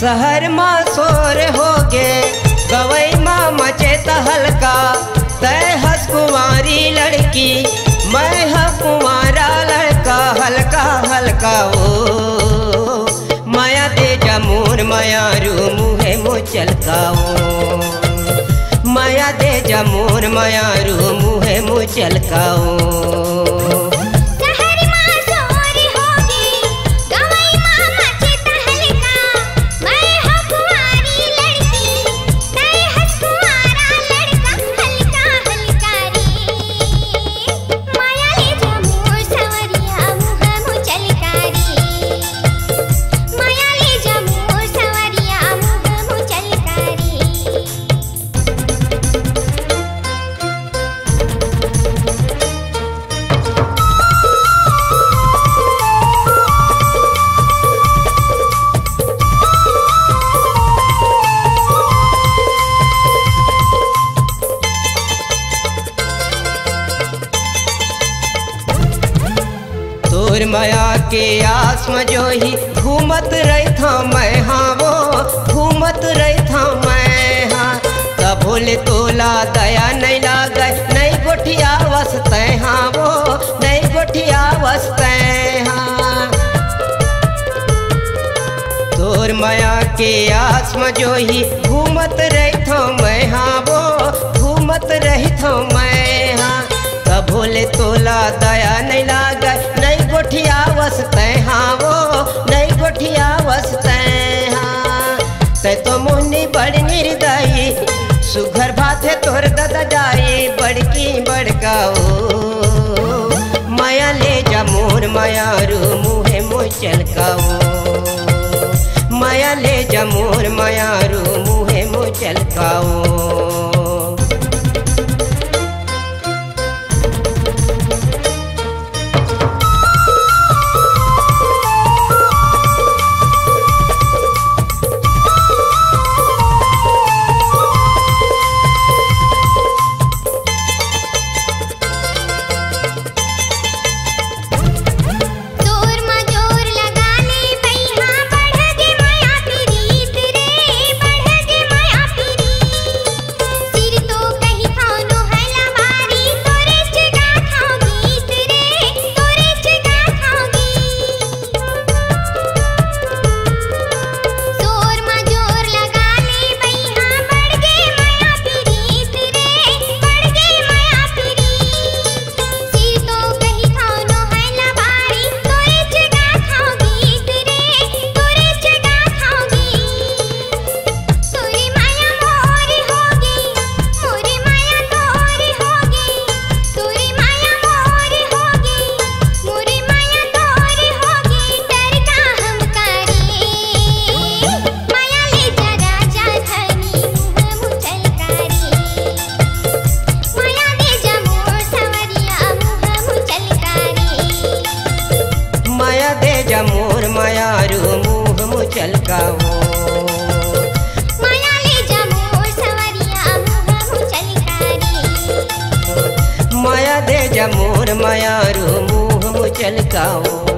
शहर माँ शोर हो गे गवई माँ मचे हल्का, तय हस कुंवारी लड़की मैं ह कुंवारा लड़का, हल्का हल्का ओ माया दे जमूर मायारू मुहे मुचलकाओ, माया दे जमूर मायारू मुहे मुचलकाओ। तोर माया के आस में जो ही घूमत रही था मैं, हाँ वो घूमत रही था मैं, हाँ तब बोले तोला दया नहीं लागे नहीं गोठिया वसते, हाँ वो नहीं गोठिया वसते, हाँ तोर माया के आस में जो ही घूमत रही था मैं, हाँ वो घूमत रही था मैं, हाँ तब बोले तोला दया नहीं लागे नहीं गोठिया वसते, हाँ वो नहीं गोठिया वसते, हाँ ते तो मुन्नी बड़ निर्दयी सुघर भाते तोर ददा जाई बड़की बड़काओ, माया ले जा मोर मायारू मुहे मुचलकाओ, माया ले जा मोर मायारू मुहे मुचलकाओ। मोर मायारू मुँह मुचलकाओ, माया ले जा मोर सवरिया मुँह मुचलकारी, माया दे जा मोर मायारू मुँह मुचलकाओ।